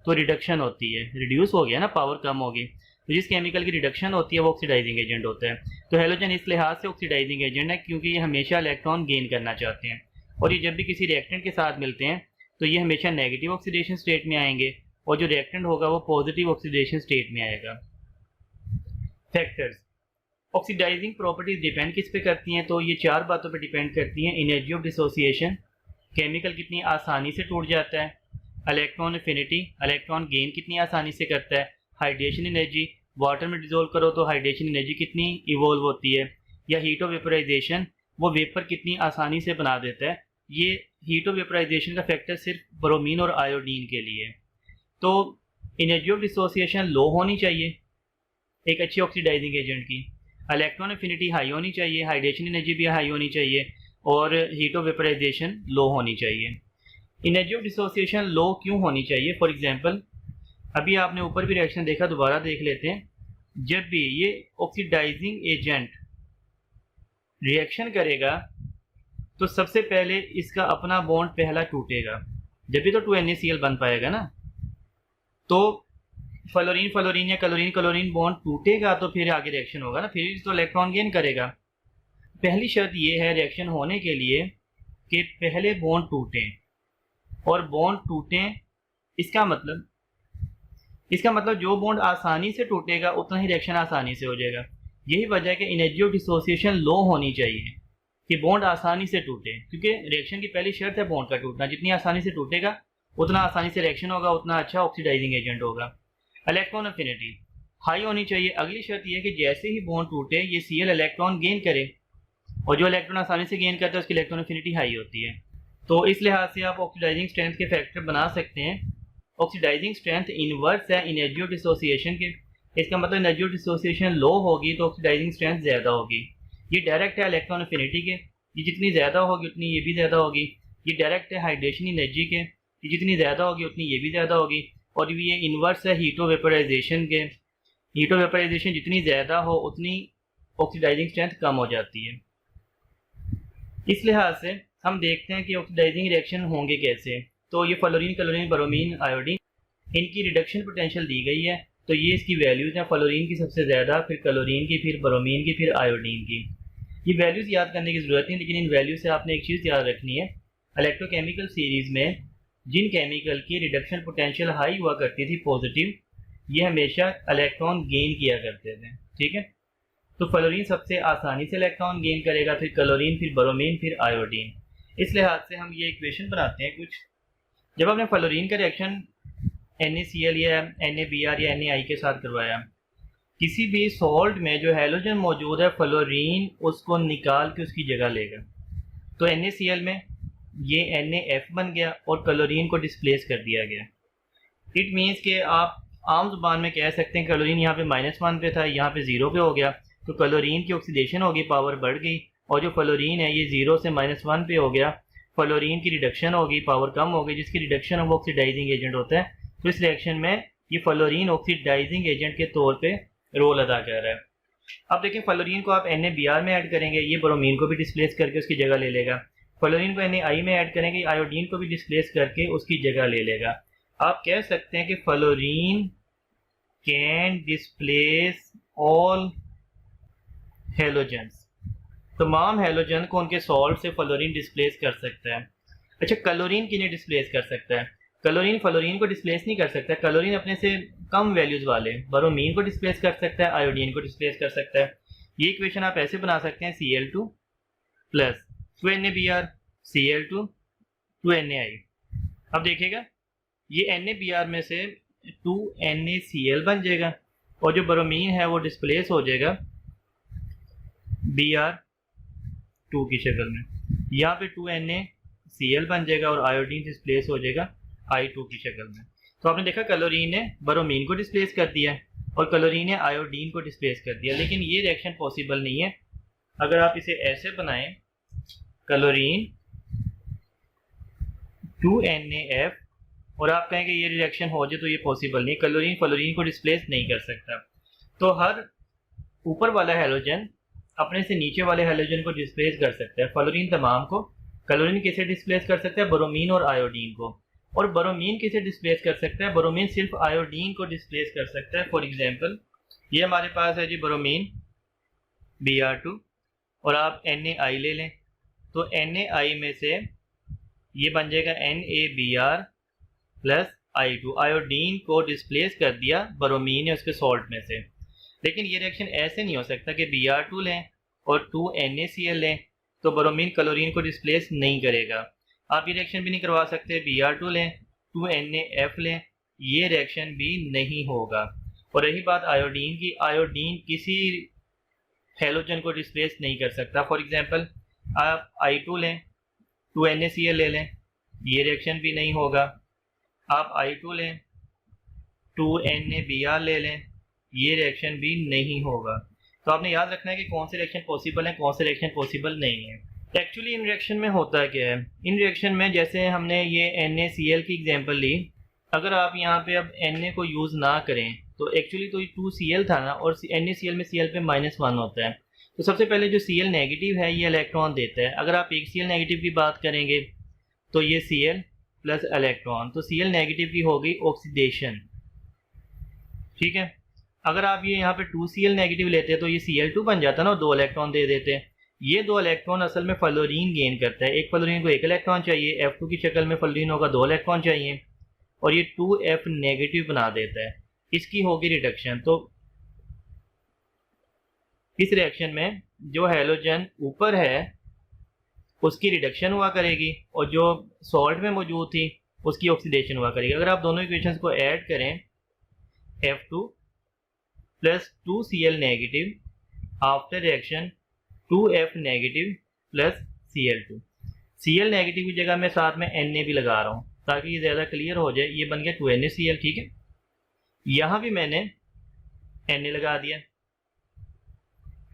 तो रिडक्शन होती है, रिड्यूस हो गया ना, पावर कम होगी, तो जिस केमिकल की रिडक्शन होती है वो ऑक्सीडाइजिंग एजेंट होता है। तो हैलोजन इस लिहाज से ऑक्सीडाइजिंग एजेंट है क्योंकि ये हमेशा इलेक्ट्रॉन गेन करना चाहते हैं, और ये जब भी किसी रिएक्टेंट के साथ मिलते हैं तो ये हमेशा नेगेटिव ऑक्सीडेशन स्टेट में आएंगे और जो रिएक्टेंट होगा वो पॉजिटिव ऑक्सीडेशन स्टेट में आएगा। फैक्टर्स, ऑक्सीडाइजिंग प्रॉपर्टीज डिपेंड किस पे करती हैं? तो ये 4 बातों पे डिपेंड करती हैं। एनर्जी ऑफ डिसोसिएशन, केमिकल कितनी आसानी से टूट जाता है। इलेक्ट्रॉन एफिनिटी, इलेक्ट्रॉन गेन कितनी आसानी से करता है। हाइड्रेशन एनर्जी, वाटर में डिजोल्व करो तो हाइड्रेशन एनर्जी कितनी इवॉल्व होती है। या हीट ऑफ वेपराइजेशन वो वेपर कितनी आसानी से बना देता है। ये हीट ऑफ वेपराइजेशन का फैक्टर सिर्फ ब्रोमीन और आयोडीन के लिए है। तो एनर्जी ऑफ डिसोसिएशन लो होनी चाहिए एक अच्छी ऑक्सीडाइजिंग एजेंट की, इलेक्ट्रॉन एफिनिटी हाई होनी चाहिए, हाइड्रेशन एनर्जी भी हाई होनी चाहिए, और हीट ऑफ वेपराइजेशन लो होनी चाहिए। एनर्जी ऑफ डिसोसिएशन लो क्यों होनी चाहिए? फॉर एग्जांपल अभी आपने ऊपर भी रिएक्शन देखा, दोबारा देख लेते हैं। जब भी ये ऑक्सीडाइजिंग एजेंट रिएक्शन करेगा तो सबसे पहले इसका अपना बॉन्ड पहला टूटेगा, जब भी तो 2NaCl बन पाएगा ना। तो फ्लोरीन फ्लोरीन या क्लोरीन क्लोरीन बॉन्ड टूटेगा तो फिर आगे रिएक्शन होगा ना, फिर तो इलेक्ट्रॉन गेन करेगा। पहली शर्त ये है रिएक्शन होने के लिए कि पहले बॉन्ड टूटें, और बॉन्ड टूटें इसका मतलब जो बॉन्ड आसानी से टूटेगा उतना ही रिएक्शन आसानी से हो जाएगा। यही वजह है कि एनर्जी ऑफ डिसोसिएशन लो होनी चाहिए कि बॉन्ड आसानी से टूटे, क्योंकि रिएक्शन की पहली शर्त है बॉन्ड का टूटना। जितनी आसानी से टूटेगा उतना आसानी से रिएक्शन होगा, उतना अच्छा ऑक्सीडाइजिंग एजेंट होगा। इलेक्ट्रॉन एफिनिटी हाई होनी चाहिए। अगली शर्त यह है कि जैसे ही बॉन्ड टूटे ये Cl इलेक्ट्रॉन गेन करे, और जो इलेक्ट्रॉन आसानी से गेन करता है उसकी इलेक्ट्रॉन एफिनिटी हाई होती है। तो इस लिहाज से आप ऑक्सीडाइजिंग स्ट्रेंथ के फैक्टर बना सकते हैं। ऑक्सीडाइजिंग स्ट्रेंथ इनवर्स है एनर्जी ऑफ डिसोसिएशन के। इसका मतलब एनर्जी ऑफ डिसोसिएशन लो होगी तो ऑक्सीडाइजिंग स्ट्रेंथ ज़्यादा होगी। ये डायरेक्ट है इलेक्ट्रॉन एफिनिटी के, ये जितनी ज़्यादा होगी उतनी ये भी ज़्यादा होगी। ये डायरेक्ट है हाइड्रेशन एनर्जी के, ये जितनी ज़्यादा होगी उतनी ये भी ज़्यादा होगी। और ये इन्वर्स है हीट ऑफ वेपराइजेशन के। हीट ऑफ वेपराइजेशन जितनी ज़्यादा हो उतनी ऑक्सीडाइजिंग स्ट्रेंथ कम हो जाती है। इस लिहाज से हम देखते हैं कि ऑक्सीडाइजिंग रिएक्शन होंगे कैसे। तो ये फ्लोरीन क्लोरीन ब्रोमीन आयोडीन, इनकी रिडक्शन पोटेंशियल दी गई है। तो ये इसकी वैल्यूज़ हैं, फ्लोरीन की सबसे ज़्यादा, फिर क्लोरीन की, फिर ब्रोमीन की, फिर आयोडीन की। ये वैल्यूज़ याद करने की ज़रूरत नहीं, लेकिन इन वैल्यू से आपने एक चीज़ याद रखनी है। इलेक्ट्रोकेमिकल सीरीज़ में जिन केमिकल की रिडक्शन पोटेंशियल हाई हुआ करती थी पॉजिटिव, ये हमेशा इलेक्ट्रॉन गेन किया करते थे। ठीक है, तो फ्लोरीन सबसे आसानी से इलेक्ट्रॉन गेन करेगा, फिर क्लोरीन, फिर ब्रोमीन, फिर आयोडीन। इस लिहाज से हम ये इक्वेशन बनाते हैं कुछ। जब आपने फ्लोरीन का रिएक्शन NaCl या NaBr या Na के साथ करवाया, किसी भी सॉल्ट में जो हैलोजन मौजूद है फ्लोरीन उसको निकाल के उसकी जगह लेगा। तो NaCl में ये NaF बन गया और क्लोरीन को डिस्प्लेस कर दिया गया। इट मीन्स कि आप आम जुबान में कह सकते हैं क्लोरीन यहाँ पे -1 पे था, यहाँ पे 0 पे हो गया, तो क्लोरीन की ऑक्सीडेशन होगी, पावर बढ़ गई, और जो फ्लोरीन है ये 0 से -1 पे हो गया। फ्लोरीन की रिडक्शन होगी, पावर कम हो गई, जिसकी रिडक्शन वो ऑक्सीडाइजिंग एजेंट होता है। तो इस रिएक्शन में ये फ्लोरीन ऑक्सीडाइजिंग एजेंट के तौर पे रोल अदा कर रहा है। अब देखिए फ्लोरीन को आप NaBr में ऐड करेंगे, ये ब्रोमीन को भी डिस्प्लेस करके उसकी जगह ले लेगा। फ्लोरीन को NaI में ऐड करेंगे, आयोडीन को भी डिस्प्लेस करके उसकी जगह ले लेगा। आप कह सकते हैं कि fluorine can displace all halogens. तमाम हैलोजन को उनके सॉल्ट से फ्लोरीन डिस्प्लेस कर सकता है। अच्छा, क्लोरीन किन्हें डिस्प्लेस कर सकता है? क्लोरीन फ्लोरीन को डिस्प्लेस नहीं कर सकता। क्लोरीन अपने से कम वैल्यूज़ वाले ब्रोमीन को डिस्प्लेस कर सकता है, आयोडीन को डिस्प्लेस कर सकता है। ये इक्वेशन आप ऐसे बना सकते हैं Cl2 plus 2NaBr Cl2 2NaI। अब देखिएगा ये NaBr में से 2NaCl बन जाएगा, और जो ब्रोमीन है वो डिस्प्लेस हो जाएगा Br2 की शक्ल में। यहाँ पे 2NaCl बन जाएगा और आयोडीन डिस्प्लेस हो जाएगा I2 की शक्ल में। तो आपने देखा क्लोरीन ने ब्रोमीन को डिस्प्लेस कर दिया और क्लोरीन ने आयोडीन को डिस्प्लेस कर दिया, लेकिन ये रिएक्शन पॉसिबल नहीं है। अगर आप इसे ऐसे बनाएं, क्लोरीन 2NaF, और आप कहें कि ये रिएक्शन हो जाए, तो ये पॉसिबल नहीं। क्लोरीन फ्लोरीन को डिस्प्लेस नहीं कर सकता। तो हर ऊपर वाला हैलोजन अपने से नीचे वाले हैलोजन को डिस्प्लेस कर सकता है। फ्लोरीन तमाम को, क्लोरीन किसे डिस्प्लेस कर सकता है? ब्रोमीन और आयोडीन को। और ब्रोमीन किसे डिस्प्लेस कर सकता है? ब्रोमीन सिर्फ आयोडीन को डिस्प्लेस कर सकता है। फॉर एग्जांपल ये हमारे पास है जी ब्रोमीन Br2, और आप NaI ले लें, तो NaI में से ये बन जाएगा NaBr प्लस I2। आयोडीन को डिस्प्लेस कर दिया ब्रोमीन ने उसके सॉल्ट में से। लेकिन ये रिएक्शन ऐसे नहीं हो सकता कि Br2 लें और 2NaCl लें तो ब्रोमीन क्लोरीन को डिस्प्लेस नहीं करेगा। आप ये रिएक्शन भी नहीं करवा सकते, Br2 लें 2NaF लें, ये रिएक्शन भी नहीं होगा। और रही बात आयोडीन की, आयोडीन किसी हेलोजन को डिस्प्लेस नहीं कर सकता। फॉर एग्जांपल आप I2 लें, 2NaCl ले लें, ये रिएक्शन भी नहीं होगा। आप I2 लें, 2NaBr ले लें, ये रिएक्शन भी नहीं होगा। तो आपने याद रखना है कि कौन से रिएक्शन पॉसिबल हैं, कौन से रिएक्शन पॉसिबल नहीं है। एक्चुअली इन रिएक्शन में होता क्या है, इन रिएक्शन में जैसे हमने ये NaCl की एग्जांपल ली, अगर आप यहाँ पे अब Na को यूज़ ना करें तो एक्चुअली तो 2Cl था ना, और NaCl में Cl पे -1 होता है। तो सबसे पहले जो Cl नेगेटिव है ये इलेक्ट्रॉन देता है। अगर आप एक Cl नेगेटिव की बात करेंगे तो ये Cl प्लस इलेक्ट्रॉन, तो Cl नेगेटिव की होगी ऑक्सीडेशन, ठीक है। अगर आप ये यहाँ पे 2Cl नेगेटिव लेते हैं तो ये Cl2 बन जाता है ना, और 2 इलेक्ट्रॉन दे देते हैं। ये 2 इलेक्ट्रॉन असल में फ्लोरीन गेन करता है। एक फ्लोरीन को 1 इलेक्ट्रॉन चाहिए, F2 की शक्ल में फ्लोरीन होगा 2 इलेक्ट्रॉन चाहिए, और ये 2F नेगेटिव बना देता है। इसकी होगी रिडक्शन। तो इस रिएक्शन में जो हैलोजन ऊपर है उसकी रिडक्शन हुआ करेगी, और जो सॉल्ट में मौजूद थी उसकी ऑक्सीडेशन हुआ करेगी। अगर आप दोनों इक्वेशंस को ऐड करें, F2 plus 2Cl negative after reaction 2F negative plus Cl2। Cl negative की जगह मैं साथ में Na भी लगा रहा हूँ ताकि ये ज़्यादा क्लियर हो जाए। ये बन गया 2NaCl, ठीक है। यहाँ भी मैंने Na लगा दिया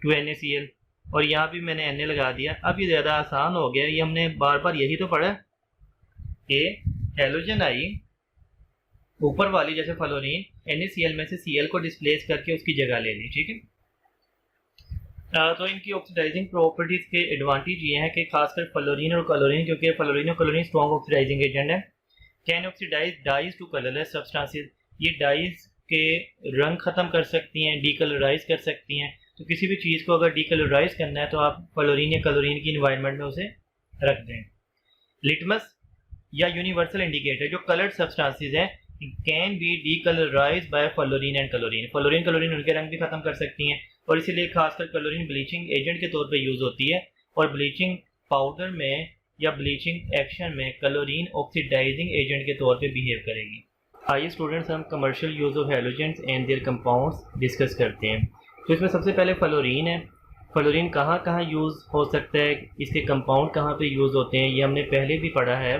2NaCl, और यहाँ भी मैंने Na लगा दिया। अब ये ज़्यादा आसान हो गया। ये हमने बार बार यही तो पढ़ा कि हैलोजन आई ऊपर वाली जैसे फ्लोरीन NaCl में से Cl को डिस्प्लेस करके उसकी जगह ले ली, ठीक है। तो इनकी ऑक्सीडाइजिंग प्रॉपर्टीज़ के एडवांटेज ये हैं कि खासकर फ्लोरीन और क्लोरीन, क्योंकि फ्लोरीन और क्लोरीन स्ट्रॉन्ग ऑक्सीडाइजिंग एजेंट है, can oxidise dyes to colourless substances. ये डाइज के रंग ख़त्म कर सकती हैं, डीकलराइज कर सकती हैं। तो किसी भी चीज़ को अगर डीकलराइज करना है तो आप फ्लोरीन या क्लोरीन की इन्वायरमेंट में उसे रख दें। लिटमस या यूनिवर्सल इंडिकेटर, जो कलर्ड सब्सटेंसेस हैं, can be decolourise by fluorine and chlorine. Fluorine chlorine उनके रंग भी ख़त्म कर सकती हैं, और इसीलिए खासकर क्लोरीन ब्लीचिंग एजेंट के तौर पे यूज़ होती है, और ब्लीचिंग पाउडर में या ब्लीचिंग एक्शन में क्लोरीन ऑक्सीडाइजिंग एजेंट के तौर पे बिहेव करेगी। आइए स्टूडेंट्स, हम commercial use of halogens and their compounds discuss करते हैं। तो इसमें सबसे पहले फ्लोरीन है। फ्लोरीन कहाँ कहाँ यूज़ हो सकता है, इसके कंपाउंड कहाँ पे यूज़ होते हैं, ये हमने पहले भी पढ़ा है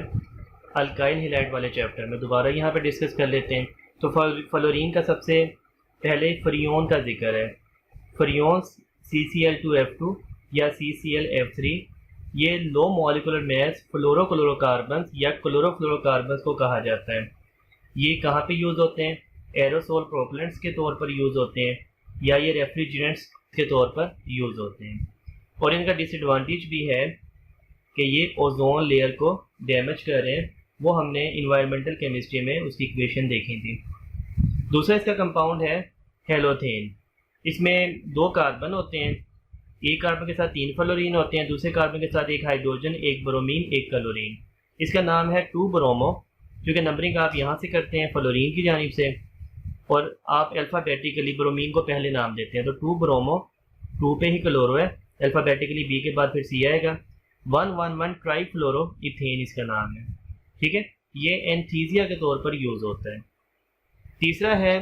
अल्काइल हैलाइड वाले चैप्टर में। दोबारा यहाँ पे डिस्कस कर लेते हैं। तो फ्लोरीन का सबसे पहले फ्रियोन का जिक्र है। फ्रियोन्स CCl2F2 या CClF3, ये लो मॉलिकुलर मास फ्लोरोक्लोरोकार्बन्स या क्लोरोफ्लोरोकार्बन्स को कहा जाता है। ये कहाँ पे यूज़ होते हैं, एरोसोल प्रोपेलेंट्स के तौर पर यूज़ होते हैं, या ये रेफ्रिजरेंट्स के तौर पर यूज़ होते हैं। और इनका डिसएडवांटेज भी है कि ये ओजोन लेयर को डैमेज कर रहे हैं। वो हमने इन्वायरमेंटल केमिस्ट्री में उसकी इक्वेशन देखी थी। दूसरा इसका कंपाउंड है हेलोथेन। इसमें 2 कार्बन होते हैं, एक कार्बन के साथ 3 फ्लोरीन होते हैं, दूसरे कार्बन के साथ 1 हाइड्रोजन, 1 ब्रोमीन, 1 क्लोरीन। इसका नाम है 2 ब्रोमो, क्योंकि नंबरिंग आप यहाँ से करते हैं फ्लोरीन की जानिब से, और आप अल्फ़ाबेटिकली ब्रोमीन को पहले नाम देते हैं। तो 2 ब्रोमो, 2 पे ही क्लोरो है, अल्फ़ाबेटिकली B के बाद फिर C आएगा। 111 ट्राईफ्लोरो इथेन इसका नाम है, ठीक है। ये एंथीसिया के तौर पर यूज़ होता है। तीसरा है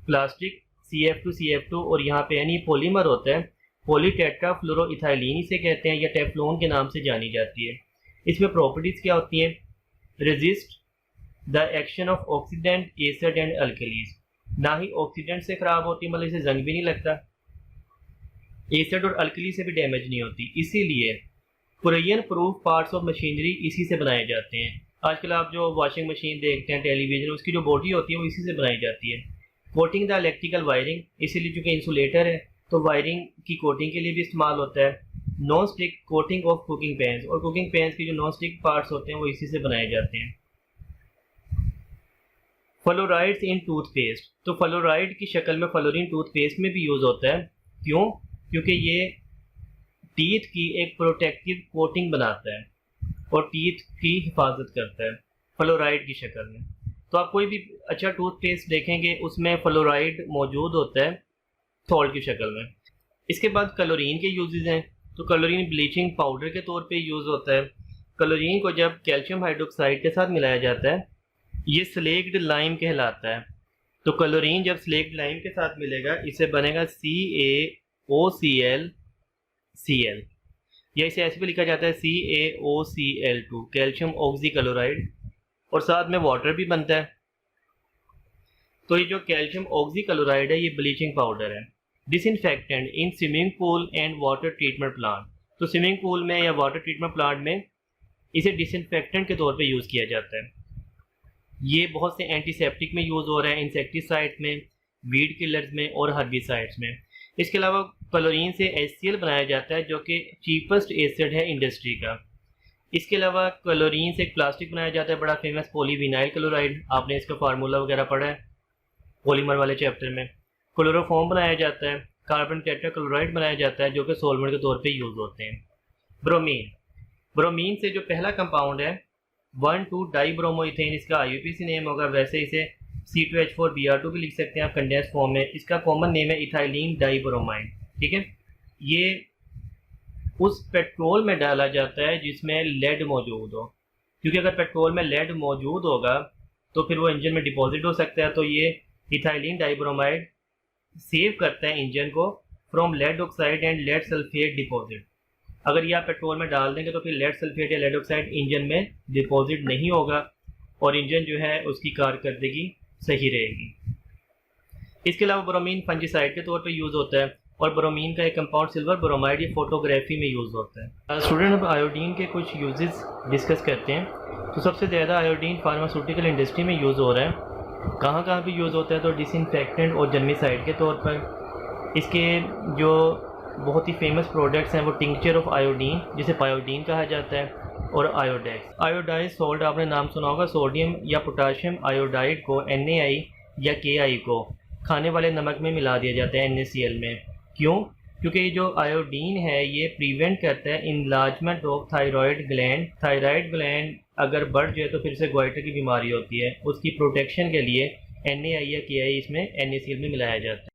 प्लास्टिक CF2CF2, और यहाँ पे यानी पॉलीमर होता है, पॉलीटेट्राफ्लोरोइथाइलिन इसे कहते हैं, या टेफ्लॉन के नाम से जानी जाती है। इसमें प्रॉपर्टीज़ क्या होती हैं, resist the action of oxidant, acid and alkalis. ना ही ऑक्सीडेंट से ख़राब होती, मतलब इसे जंग भी नहीं लगता, एसिड और अल्कली से भी डैमेज नहीं होती। इसीलिए corrosion proof parts of machinery इसी से बनाए जाते हैं। आजकल आप जो वॉशिंग मशीन देखते हैं, टेलीविज़न, उसकी जो बॉडी होती है वो इसी से बनाई जाती है। कोटिंग द इलेक्ट्रिकल वायरिंग, इसीलिए चूँकि इंसुलेटर है तो वायरिंग की कोटिंग के लिए भी इस्तेमाल होता है। Non stick coating of cooking pans, और कुकिंग पैंस के जो नॉन स्टिक पार्ट्स होते हैं वो इसी से बनाए जाते हैं। फ्लोराइड्स इन टूथपेस्ट, तो फ्लोराइड की शक्ल में फ्लोरीन टूथपेस्ट में भी यूज़ होता है। क्यों? क्योंकि ये टीथ की एक प्रोटेक्टिव कोटिंग बनाता है और टीथ की हिफाजत करता है फ्लोराइड की शक्ल में। तो आप कोई भी अच्छा टूथपेस्ट देखेंगे उसमें फ्लोराइड मौजूद होता है सॉल्ट की शक्ल में। इसके बाद क्लोरीन के यूजेस हैं। तो क्लोरीन ब्लीचिंग पाउडर के तौर पे यूज़ होता है। क्लोरीन को जब कैल्शियम हाइड्रोक्साइड के साथ मिलाया जाता है ये स्लेक्ड लाइम कहलाता है। तो क्लोरीन जब स्लेक्ड लाइम के साथ मिलेगा इसे बनेगा CaCl, OClCl, या इसे ऐसे भी लिखा जाता है CaOCl2, कैल्शियम ऑक्सीक्लोराइड, और साथ में वाटर भी बनता है। तो ये जो कैल्शियम ऑक्सीक्लोराइड है ये ब्लीचिंग पाउडर है। Disinfectant in swimming pool and water treatment plant, तो स्विमिंग पूल में या वाटर ट्रीटमेंट प्लांट में इसे डिसइंफेक्टेंट के तौर पे यूज़ किया जाता है। ये बहुत से एंटीसेप्टिक में यूज़ हो रहा है, इंसेक्टिसाइड में, वीड किलर्स में और हर्बिसाइड्स में। इसके अलावा क्लोरीन से HCl बनाया जाता है जो कि चीपेस्ट एसिड है इंडस्ट्री का। इसके अलावा क्लोरीन से एक प्लास्टिक बनाया जाता है बड़ा फेमस, पॉलीविनाइल क्लोराइड, आपने इसका फार्मूला वगैरह पढ़ा है पॉलीमर वाले चैप्टर में। क्लोरोफॉर्म बनाया जाता है, कार्बन टेट्राक्लोराइड बनाया जाता है जो कि सॉल्वेंट के तौर पे यूज़ होते हैं। ब्रोमीन, ब्रोमीन से जो पहला कंपाउंड है 1,2-डाइब्रोमोइथेन, इसका IUPAC नेम होगा, वैसे इसे C2H4Br2 भी लिख सकते हैं आप कंडेंस फॉर्म में। इसका कॉमन नेम है इथाइलिन डाइब्रोमाइड, ठीक है। ये उस पेट्रोल में डाला जाता है जिसमें लेड मौजूद हो, क्योंकि अगर पेट्रोल में लेड मौजूद होगा तो फिर वो इंजन में डिपॉजिट हो सकता है। तो ये इथाइलिन डाइब्रोमाइड सेव करता है इंजन को from lead oxide and lead sulphate deposit. अगर ये आप पेट्रोल में डाल देंगे तो फिर लेड सल्फेट या लेड ऑक्साइड इंजन में डिपॉजिट नहीं होगा और इंजन जो है उसकी कारकर्दगी सही रहेगी। इसके अलावा ब्रोमीन फंजीसाइड के तौर पे यूज़ होता है, और ब्रोमीन का एक कंपाउंड सिल्वर ब्रोमाइड ये फोटोग्राफी में यूज़ होता है। स्टूडेंट, अब आयोडीन के कुछ यूजेस डिस्कस करते हैं। तो सबसे ज़्यादा आयोडीन फार्मास्यूटिकल इंडस्ट्री में यूज़ हो रहा है। कहाँ कहाँ भी यूज़ होता है, तो डिसइंफेक्टेंट और जर्मिसाइड के तौर पर। इसके जो बहुत ही फेमस प्रोडक्ट्स हैं वो टिंक्चर ऑफ आयोडीन, जिसे पायोडीन कहा जाता है, और आयोडेक्स। आयोडाइज सॉल्ट आपने नाम सुना होगा, सोडियम या पोटाशियम आयोडाइड को NaI या KI को खाने वाले नमक में मिला दिया जाता है NaCl में। क्यों? क्योंकि ये जो आयोडीन है ये प्रिवेंट करता है enlargement of thyroid gland. Thyroid gland अगर बढ़ जाए तो फिर से गोइटर की बीमारी होती है, उसकी प्रोटेक्शन के लिए NaI या KI इसमें NaCl में मिलाया जाता है।